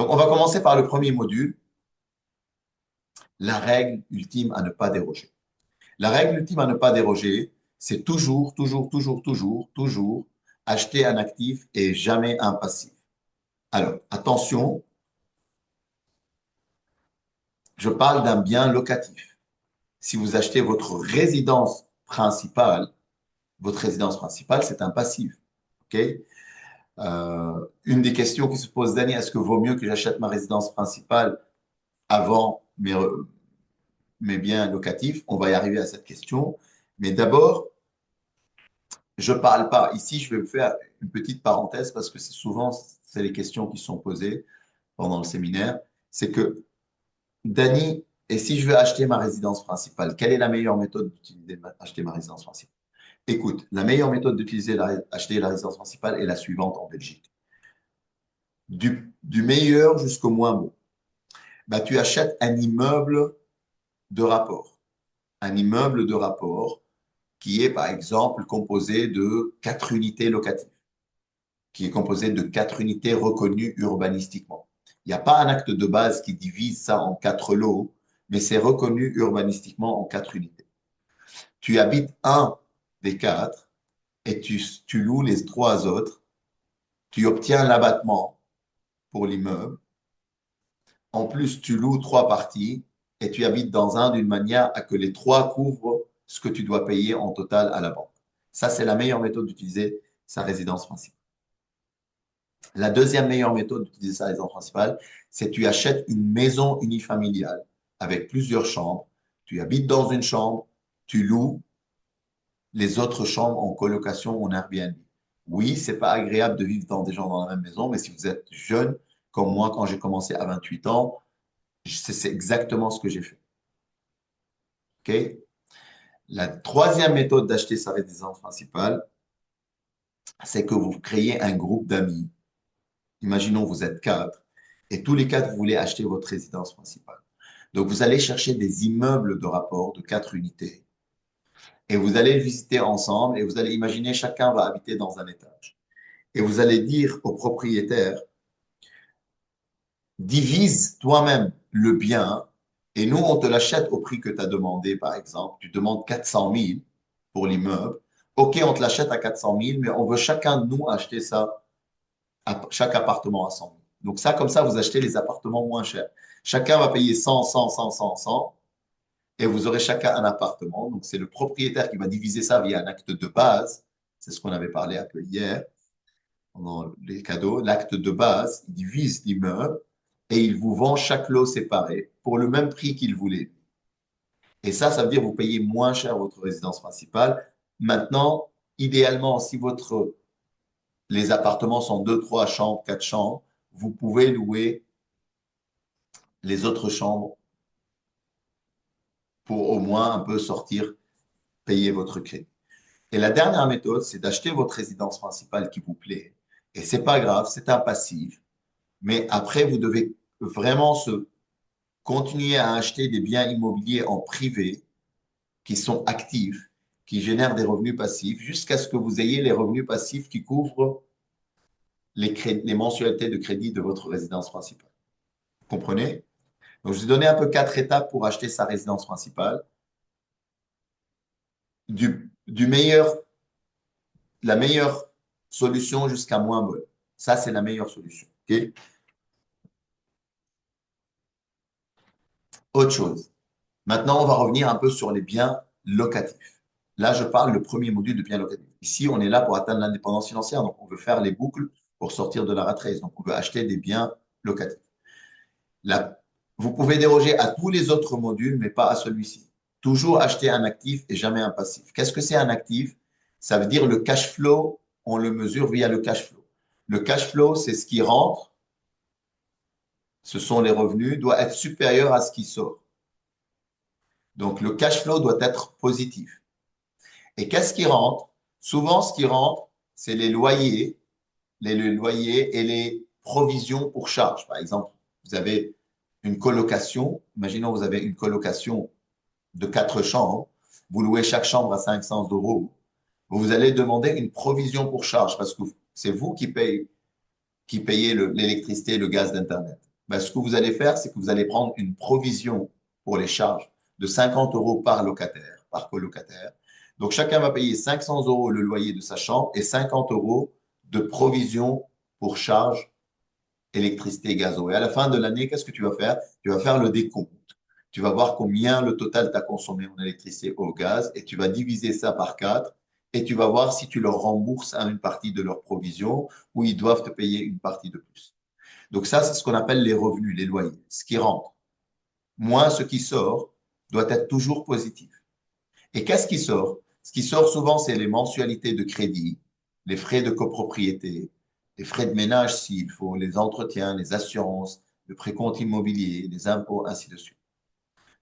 Donc, on va commencer par le premier module, la règle ultime à ne pas déroger. La règle ultime à ne pas déroger, c'est toujours acheter un actif et jamais un passif. Alors, attention, je parle d'un bien locatif. Si vous achetez votre résidence principale, c'est un passif. OK? Une des questions qui se pose, Dani, est-ce que vaut mieux que j'achète ma résidence principale avant mes biens locatifs? On va y arriver à cette question. Mais d'abord, je ne parle pas. Ici, je vais me faire une petite parenthèse parce que c'est les questions qui sont posées pendant le séminaire. C'est que, Dani, et si je veux acheter ma résidence principale, quelle est la meilleure méthode acheter ma résidence principale? Écoute, la meilleure méthode acheter la résidence principale est la suivante en Belgique. Du meilleur jusqu'au moins bon. Bah, tu achètes un immeuble de rapport. Un immeuble de rapport qui est, par exemple, composé de 4 unités locatives, qui est composé de 4 unités reconnues urbanistiquement. Il n'y a pas un acte de base qui divise ça en 4 lots, mais c'est reconnu urbanistiquement en 4 unités. Tu habites un des 4 et tu loues les 3 autres. Tu obtiens l'abattement pour l'immeuble. En plus, tu loues 3 parties et tu habites dans un d'une manière à que les 3 couvrent ce que tu dois payer en total à la banque. Ça, c'est la meilleure méthode d'utiliser sa résidence principale. La deuxième meilleure méthode d'utiliser sa résidence principale, c'est que tu achètes une maison unifamiliale avec plusieurs chambres. Tu habites dans une chambre, tu loues les autres chambres en colocation ou en Airbnb. Oui, c'est pas agréable de vivre dans des gens dans la même maison, mais si vous êtes jeune, comme moi quand j'ai commencé à 28 ans, c'est exactement ce que j'ai fait. OK? La troisième méthode d'acheter sa résidence principale, c'est que vous créez un groupe d'amis. Imaginons vous êtes 4 et tous les 4 vous voulez acheter votre résidence principale. Donc vous allez chercher des immeubles de rapport de 4 unités et vous allez le visiter ensemble et vous allez imaginer chacun va habiter dans un étage. Et vous allez dire au propriétaire, divise toi-même le bien et nous, on te l'achète au prix que tu as demandé, par exemple. Tu demandes 400 000 pour l'immeuble. OK, on te l'achète à 400 000, mais on veut chacun de nous acheter ça, chaque appartement à 100 000. Donc ça, comme ça, vous achetez les appartements moins chers. Chacun va payer 100, 100, 100, 100, 100, et vous aurez chacun un appartement. Donc c'est le propriétaire qui va diviser ça via un acte de base. C'est ce qu'on avait parlé un peu hier pendant les cadeaux. L'acte de base, il divise l'immeuble et il vous vend chaque lot séparé pour le même prix qu'il voulait. Et ça veut dire que vous payez moins cher votre résidence principale. Maintenant, idéalement, si les appartements sont 2, 3 chambres, 4 chambres, vous pouvez louer les autres chambres pour au moins un peu sortir, payer votre crédit. Et la dernière méthode, c'est d'acheter votre résidence principale qui vous plaît. Et c'est pas grave, c'est un passif. Mais après, vous devez vraiment continuer à acheter des biens immobiliers en privé qui sont actifs, qui génèrent des revenus passifs, jusqu'à ce que vous ayez les revenus passifs qui couvrent les mensualités de crédit de votre résidence principale. Vous comprenez? Donc, je vous ai donné un peu 4 étapes pour acheter sa résidence principale. Du meilleur, la meilleure solution jusqu'à moins bonne. Ça, c'est la meilleure solution. OK? Autre chose. Maintenant, on va revenir un peu sur les biens locatifs. Là, je parle le premier module de biens locatifs. Ici, on est là pour atteindre l'indépendance financière. Donc, on veut faire les boucles pour sortir de la rat race. Donc, on veut acheter des biens locatifs. Là, vous pouvez déroger à tous les autres modules, mais pas à celui-ci. Toujours acheter un actif et jamais un passif. Qu'est-ce que c'est un actif? Ça veut dire le cash flow, on le mesure via le cash flow. Le cash flow, c'est ce qui rentre, ce sont les revenus, doit être supérieur à ce qui sort. Donc, le cash flow doit être positif. Et qu'est-ce qui rentre? Souvent, ce qui rentre, c'est les loyers et les provisions pour charges. Par exemple, vous avez une colocation. Imaginons vous avez une colocation de 4 chambres. Vous louez chaque chambre à 500 euros. Vous allez demander une provision pour charges parce que c'est vous qui payez l'électricité et le gaz d'Internet. Ben, ce que vous allez faire, c'est que vous allez prendre une provision pour les charges de 50 euros par locataire, par colocataire. Donc, chacun va payer 500 euros le loyer de sa chambre et 50 euros de provision pour charges électricité et gazo. Et à la fin de l'année, qu'est-ce que tu vas faire? Tu vas faire le décompte. Tu vas voir combien le total t'a consommé en électricité ou au gaz et tu vas diviser ça par 4 et tu vas voir si tu leur rembourses une partie de leur provision ou ils doivent te payer une partie de plus. Donc ça, c'est ce qu'on appelle les revenus, les loyers, ce qui rentre. Moins ce qui sort doit être toujours positif. Et qu'est-ce qui sort? Ce qui sort souvent, c'est les mensualités de crédit, les frais de copropriété, les frais de ménage s'il faut, les entretiens, les assurances, le précompte immobilier, les impôts, ainsi de suite.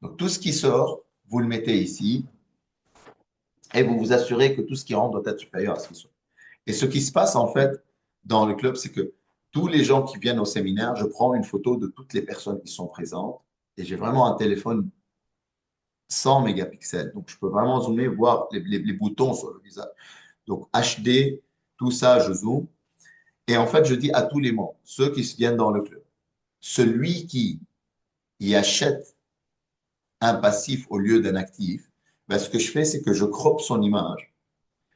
Donc tout ce qui sort, vous le mettez ici et vous vous assurez que tout ce qui rentre doit être supérieur à ce qui sort. Et ce qui se passe en fait dans le club, c'est que tous les gens qui viennent au séminaire, je prends une photo de toutes les personnes qui sont présentes et j'ai vraiment un téléphone 100 mégapixels. Donc je peux vraiment zoomer, voir les boutons sur le visage. Donc HD, tout ça, je zoome. Et en fait, je dis à tous les membres, ceux qui viennent dans le club, celui qui y achète un passif au lieu d'un actif, ben, ce que je fais, c'est que je croppe son image.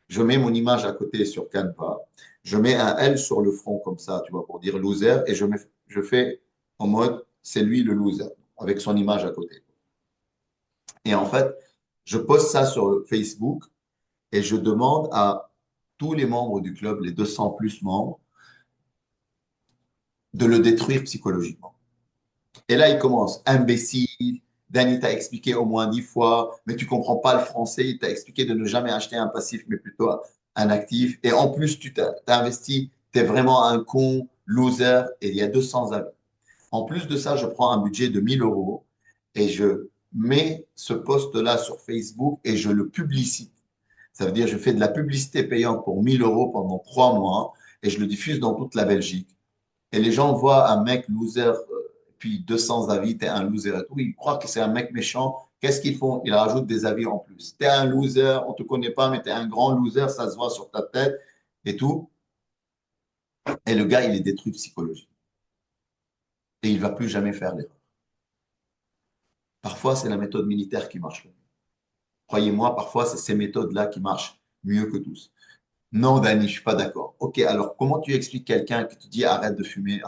Je mets mon image à côté sur Canva. Je mets un L sur le front comme ça, tu vois, pour dire loser. Et je fais en mode, c'est lui le loser, avec son image à côté. Et en fait, je poste ça sur Facebook et je demande à tous les membres du club, les 200 plus membres, de le détruire psychologiquement. Et là, il commence, imbécile, Danny t'a expliqué au moins 10 fois, mais tu comprends pas le français, il t'a expliqué de ne jamais acheter un passif, mais plutôt un actif. Et en plus, tu t'as investi, tu es vraiment un con, loser, et il y a 200 avis. En plus de ça, je prends un budget de 1000 euros et je mets ce post-là sur Facebook et je le publicite. Ça veut dire, je fais de la publicité payante pour 1000 euros pendant 3 mois et je le diffuse dans toute la Belgique. Et les gens voient un mec loser, puis 200 avis, t'es un loser et tout. Ils croient que c'est un mec méchant. Qu'est-ce qu'ils font? Ils rajoutent des avis en plus. T'es un loser, on te connaît pas, mais t'es un grand loser, ça se voit sur ta tête et tout. Et le gars, il est détruit psychologiquement. Et il va plus jamais faire l'erreur. Parfois, c'est la méthode militaire qui marche le mieux. Croyez-moi, parfois, c'est ces méthodes-là qui marchent mieux que tous. Non, Dani, je suis pas d'accord. Ok, alors comment tu expliques quelqu'un qui te dit arrête de fumer,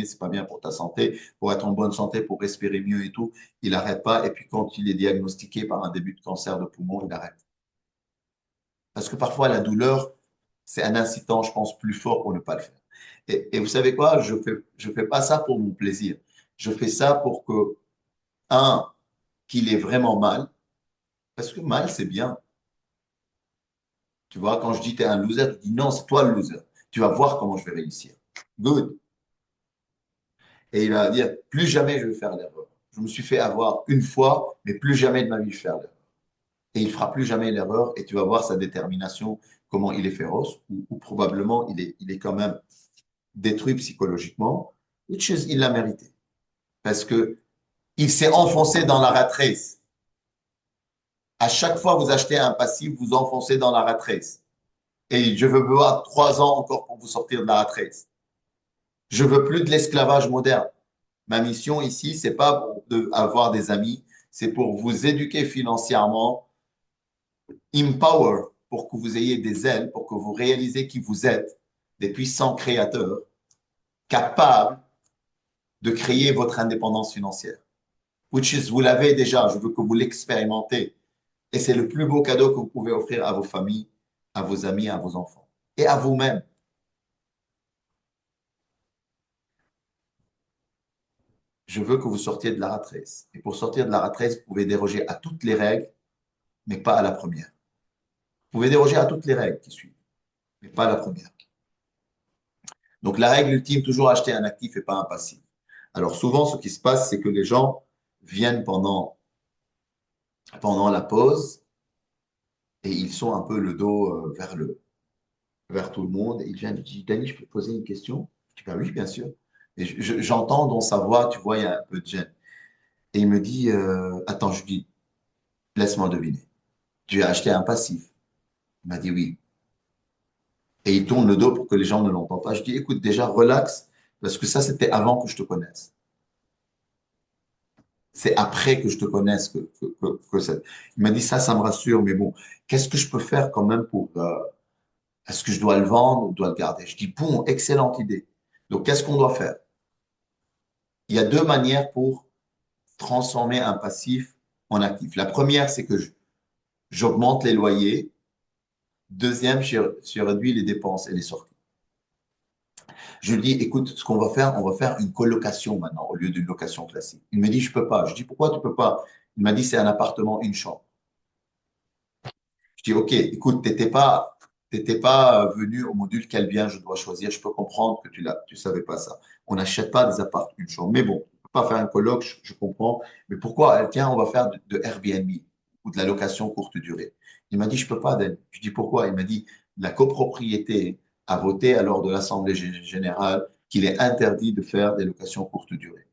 c'est pas bien pour ta santé, pour être en bonne santé, pour respirer mieux et tout, il arrête pas, et puis quand il est diagnostiqué par un début de cancer de poumon, il arrête. Parce que parfois, la douleur, c'est un incitant, je pense, plus fort pour ne pas le faire. Et vous savez quoi, je fais pas ça pour mon plaisir. Je fais ça pour que, un, qu'il ait vraiment mal, parce que mal, c'est bien. Tu vois, quand je dis tu es un loser, tu dis non, c'est toi le loser. Tu vas voir comment je vais réussir. Good. Et il va dire, plus jamais je vais faire l'erreur. Je me suis fait avoir une fois, mais plus jamais de ma vie je vais faire l'erreur. Et il fera plus jamais l'erreur et tu vas voir sa détermination, comment il est féroce, ou probablement il est quand même détruit psychologiquement, which is, il l'a mérité. Parce que il s'est enfoncé dans la rat race. À chaque fois que vous achetez un passif, vous enfoncez dans la rat race. Et je veux voir 3 ans encore pour vous sortir de la rat race. Je veux plus de l'esclavage moderne. Ma mission ici, c'est pas avoir des amis, c'est pour vous éduquer financièrement, empower, pour que vous ayez des ailes, pour que vous réalisez qui vous êtes, des puissants créateurs, capables de créer votre indépendance financière. Which is, vous l'avez déjà, je veux que vous l'expérimentez. Et c'est le plus beau cadeau que vous pouvez offrir à vos familles, à vos amis, à vos enfants. Et à vous-même. Je veux que vous sortiez de la rat race. Et pour sortir de la rat race, vous pouvez déroger à toutes les règles, mais pas à la première. Vous pouvez déroger à toutes les règles qui suivent, mais pas à la première. Donc la règle ultime, toujours acheter un actif et pas un passif. Alors souvent, ce qui se passe, c'est que les gens viennent pendant la pause et ils sont un peu le dos vers tout le monde. Et ils viennent, ils disent, Danny, je peux te poser une question? Je dis, bah oui, bien sûr. Et j'entends dans sa voix, tu vois, il y a un peu de gêne. Et il me dit, attends, je lui dis, laisse-moi deviner. Tu as acheté un passif? Il m'a dit oui. Et il tourne le dos pour que les gens ne l'entendent pas. Je dis, écoute, déjà, relax, parce que ça, c'était avant que je te connaisse. C'est après que je te connaisse que ça. Il m'a dit ça me rassure, mais bon, qu'est-ce que je peux faire quand même pour, est-ce que je dois le vendre ou dois le garder? Je dis, bon, excellente idée. Donc, qu'est-ce qu'on doit faire? Il y a deux manières pour transformer un passif en actif. La première, c'est que j'augmente les loyers. Deuxième, je réduis les dépenses et les sorties. Je lui dis, écoute, ce qu'on va faire, on va faire une colocation maintenant au lieu d'une location classique. Il me dit, je peux pas. Je dis, pourquoi tu peux pas? Il m'a dit, c'est un appartement, une chambre. Je dis, OK, écoute, t'étais pas venu au module quel bien je dois choisir. Je peux comprendre que tu savais pas ça. On n'achète pas des apparts une chambre. Mais bon, on peut pas faire un coloc, je comprends. Mais pourquoi? Tiens, on va faire de Airbnb ou de la location courte durée. Il m'a dit, je peux pas, Dan. Je dis, pourquoi? Il m'a dit, la copropriété a voté lors de l'Assemblée générale qu'il est interdit de faire des locations courte durée.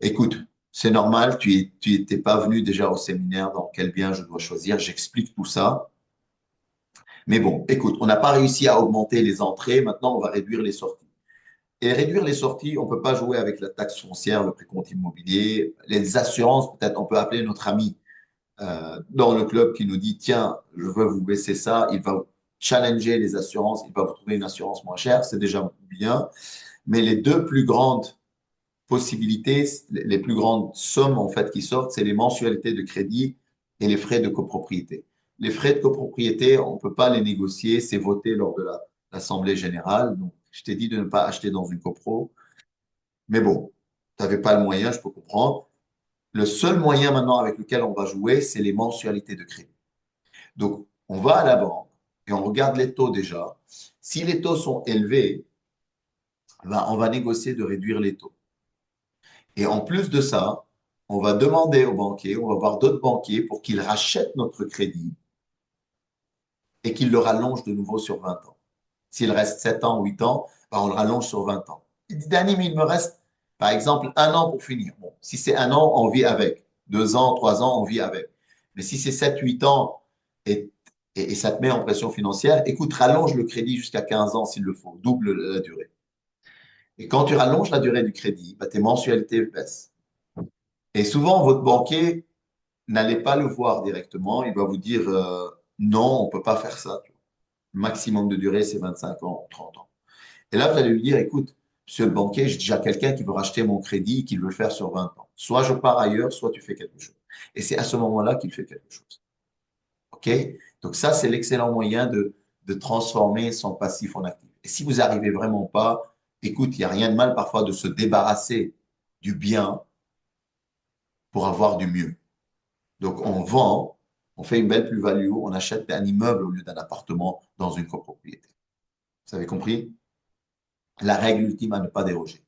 Écoute, c'est normal, tu n'étais pas venu déjà au séminaire dans quel bien je dois choisir. J'explique tout ça. Mais bon, écoute, on n'a pas réussi à augmenter les entrées, maintenant on va réduire les sorties. Et réduire les sorties, on ne peut pas jouer avec la taxe foncière, le précompte immobilier, les assurances, peut-être on peut appeler notre ami dans le club qui nous dit, tiens, je veux vous baisser ça, il va challenger les assurances, il va vous trouver une assurance moins chère, c'est déjà bien. Mais les deux plus grandes possibilités, les plus grandes sommes en fait qui sortent, c'est les mensualités de crédit et les frais de copropriété. Les frais de copropriété, on ne peut pas les négocier, c'est voté lors de l'Assemblée générale. Donc, je t'ai dit de ne pas acheter dans une copro. Mais bon, tu n'avais pas le moyen, je peux comprendre. Le seul moyen maintenant avec lequel on va jouer, c'est les mensualités de crédit. Donc, on va à la banque et on regarde les taux déjà. Si les taux sont élevés, ben, on va négocier de réduire les taux. Et en plus de ça, on va demander aux banquiers, on va voir d'autres banquiers pour qu'ils rachètent notre crédit et qu'ils le rallongent de nouveau sur 20 ans. S'il reste 7 ans, 8 ans, ben on le rallonge sur 20 ans. Il dit, Dani, mais il me reste, par exemple, un an pour finir. Bon, si c'est un an, on vit avec. 2 ans, 3 ans, on vit avec. Mais si c'est 7, 8 ans et ça te met en pression financière, écoute, rallonge le crédit jusqu'à 15 ans s'il le faut, double la durée. Et quand tu rallonges la durée du crédit, ben, tes mensualités baissent. Et souvent, votre banquier, n'allez pas le voir directement. Il va vous dire non, on ne peut pas faire ça. Le maximum de durée, c'est 25 ans, 30 ans. Et là, vous allez lui dire, écoute, monsieur le banquier, j'ai déjà quelqu'un qui veut racheter mon crédit, qui veut le faire sur 20 ans. Soit je pars ailleurs, soit tu fais quelque chose. Et c'est à ce moment-là qu'il fait quelque chose. OK? Donc ça, c'est l'excellent moyen de transformer son passif en actif. Et si vous n'arrivez vraiment pas, écoute, il n'y a rien de mal parfois de se débarrasser du bien pour avoir du mieux. Donc, on vend, on fait une belle plus-value, on achète un immeuble au lieu d'un appartement dans une copropriété. Vous avez compris? La règle ultime à ne pas déroger.